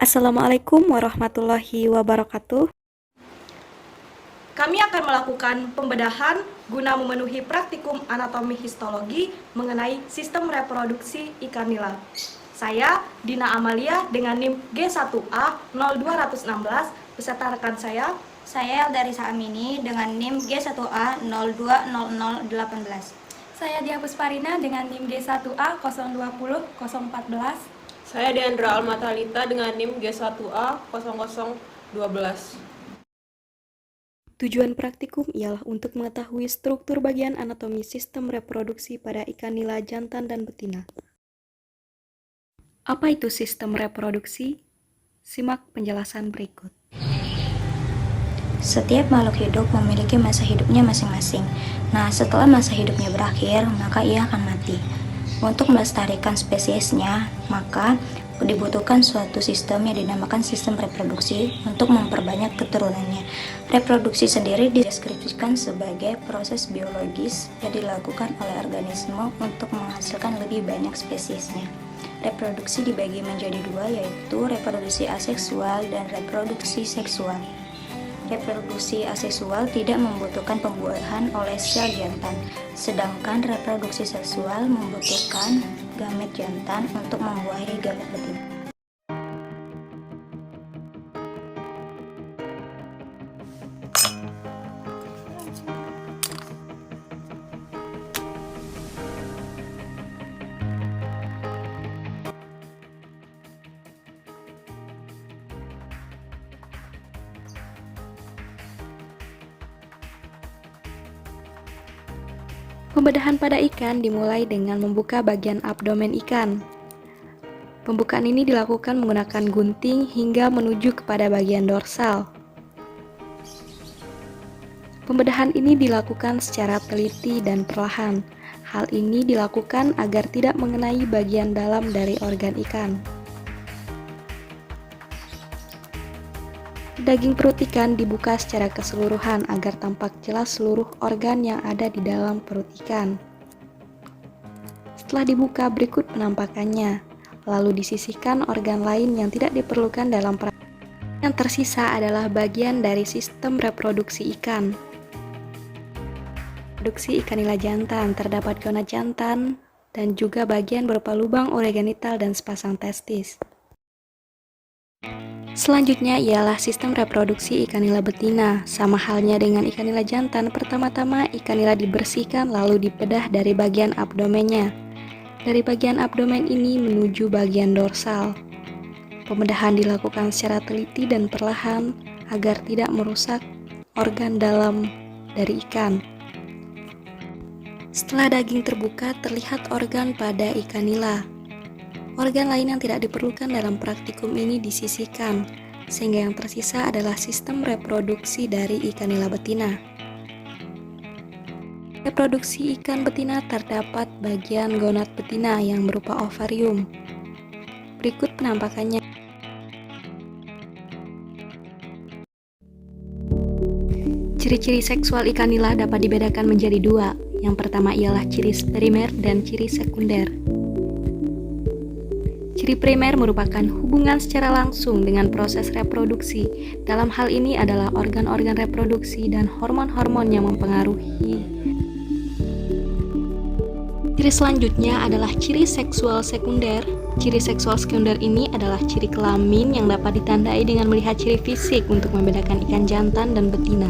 Assalamualaikum warahmatullahi wabarakatuh. Kami akan melakukan pembedahan guna memenuhi praktikum anatomi histologi mengenai sistem reproduksi ikan nila. Saya, Dina Amalia, dengan NIM G1A 0216, beserta rekan Saya Eldarisa Amini dengan NIM G1A 020018. Saya Dia Pusparina dengan NIM G1A 020014. Saya Deandra Almatalita dengan NIM G1A 0012. Tujuan praktikum ialah untuk mengetahui struktur bagian anatomi sistem reproduksi pada ikan nila jantan dan betina. Apa itu sistem reproduksi? Simak penjelasan berikut. Setiap makhluk hidup memiliki masa hidupnya masing-masing. Nah, setelah masa hidupnya berakhir, maka ia akan mati. Untuk melestarikan spesiesnya, maka dibutuhkan suatu sistem yang dinamakan sistem reproduksi untuk memperbanyak keturunannya. Reproduksi sendiri dideskripsikan sebagai proses biologis yang dilakukan oleh organisme untuk menghasilkan lebih banyak spesiesnya. Reproduksi dibagi menjadi dua, yaitu reproduksi aseksual dan reproduksi seksual. Reproduksi aseksual tidak membutuhkan pembuahan oleh sel jantan, sedangkan reproduksi seksual membutuhkan gamet jantan untuk membuahi gamet betina. Pembedahan pada ikan dimulai dengan membuka bagian abdomen ikan. Pembukaan ini dilakukan menggunakan gunting hingga menuju kepada bagian dorsal. Pembedahan ini dilakukan secara teliti dan perlahan. Hal ini dilakukan agar tidak mengenai bagian dalam dari organ ikan. Daging perut ikan dibuka secara keseluruhan agar tampak jelas seluruh organ yang ada di dalam perut ikan. Setelah dibuka, berikut penampakannya. Lalu disisihkan organ lain yang tidak diperlukan dalam perawatan. Yang tersisa adalah bagian dari sistem reproduksi ikan. Reproduksi ikan nila jantan terdapat gonad jantan dan juga bagian berupa lubang urogenital dan sepasang testis. Selanjutnya ialah sistem reproduksi ikan nila betina. Sama halnya dengan ikan nila jantan, pertama-tama ikan nila dibersihkan lalu dibedah dari bagian abdomennya. Dari bagian abdomen ini menuju bagian dorsal. Pembedahan dilakukan secara teliti dan perlahan agar tidak merusak organ dalam dari ikan. Setelah daging terbuka, terlihat organ pada ikan nila. Organ lain yang tidak diperlukan dalam praktikum ini disisihkan, sehingga yang tersisa adalah sistem reproduksi dari ikan nila betina. Reproduksi ikan betina terdapat bagian gonad betina yang berupa ovarium. Berikut penampakannya. Ciri-ciri seksual ikan nila dapat dibedakan menjadi dua. Yang pertama ialah ciri primer dan ciri sekunder. Ciri primer merupakan hubungan secara langsung dengan proses reproduksi. Dalam hal ini adalah organ-organ reproduksi dan hormon-hormon yang mempengaruhi. Ciri selanjutnya adalah ciri seksual sekunder. Ciri seksual sekunder ini adalah ciri kelamin yang dapat ditandai dengan melihat ciri fisik untuk membedakan ikan jantan dan betina.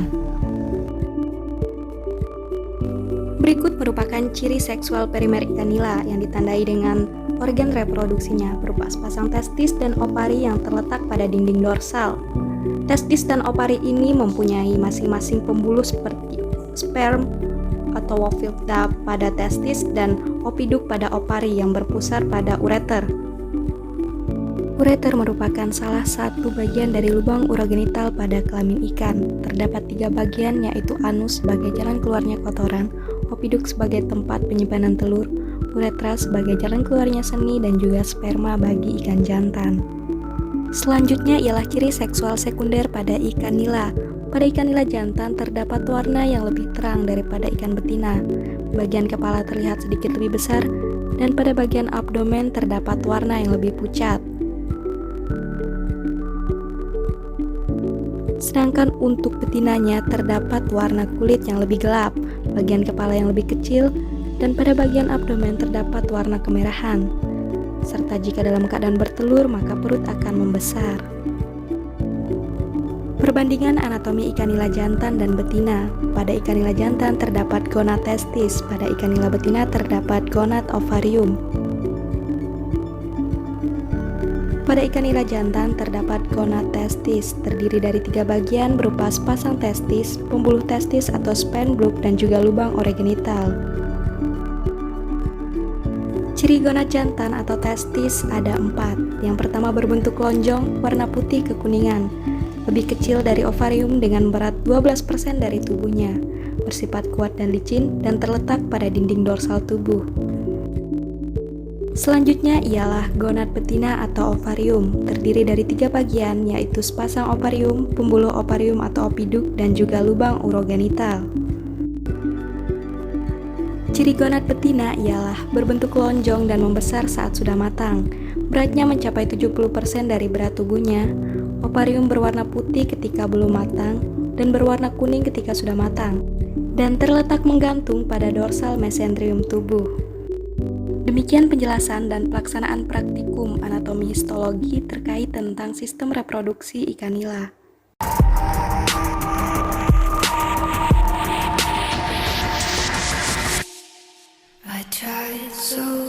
Berikut merupakan ciri seksual primer ikan nila yang ditandai dengan organ reproduksinya berupa sepasang testis dan opari yang terletak pada dinding dorsal. Testis dan opari ini mempunyai masing-masing pembuluh seperti sperm atau ovilda pada testis dan opiduk pada opari yang berpusar pada ureter. Ureter merupakan salah satu bagian dari lubang urogenital pada kelamin ikan. Terdapat 3 bagian, yaitu anus sebagai jalan keluarnya kotoran, opiduk sebagai tempat penyimpanan telur, uretra sebagai jalan keluarnya seni, dan juga sperma bagi ikan jantan. Selanjutnya ialah ciri seksual sekunder pada ikan nila. Pada ikan nila jantan terdapat warna yang lebih terang daripada ikan betina. Bagian kepala terlihat sedikit lebih besar, dan pada bagian abdomen terdapat warna yang lebih pucat. Sedangkan untuk betinanya terdapat warna kulit yang lebih gelap, bagian kepala yang lebih kecil, dan pada bagian abdomen terdapat warna kemerahan. Serta jika dalam keadaan bertelur, maka perut akan membesar. Perbandingan anatomi ikan nila jantan dan betina. Pada ikan nila jantan terdapat gonad testis, pada ikan nila betina terdapat gonad ovarium. Pada ikan nila jantan terdapat gonad testis, terdiri dari 3 bagian berupa sepasang testis, pembuluh testis atau sperm dan juga lubang orogenital. Ciri gonad jantan atau testis ada 4. Yang pertama berbentuk lonjong, warna putih kekuningan, lebih kecil dari ovarium dengan berat 12% dari tubuhnya, bersifat kuat dan licin, dan terletak pada dinding dorsal tubuh. Selanjutnya ialah gonad betina atau ovarium, terdiri dari 3 bagian yaitu sepasang ovarium, pembuluh ovarium atau opiduk, dan juga lubang urogenital. Ciri gonad betina ialah berbentuk lonjong dan membesar saat sudah matang, beratnya mencapai 70% dari berat tubuhnya, ovarium berwarna putih ketika belum matang, dan berwarna kuning ketika sudah matang, dan terletak menggantung pada dorsal mesenterium tubuh. Demikian penjelasan dan pelaksanaan praktikum anatomi histologi terkait tentang sistem reproduksi ikan nila. I tried so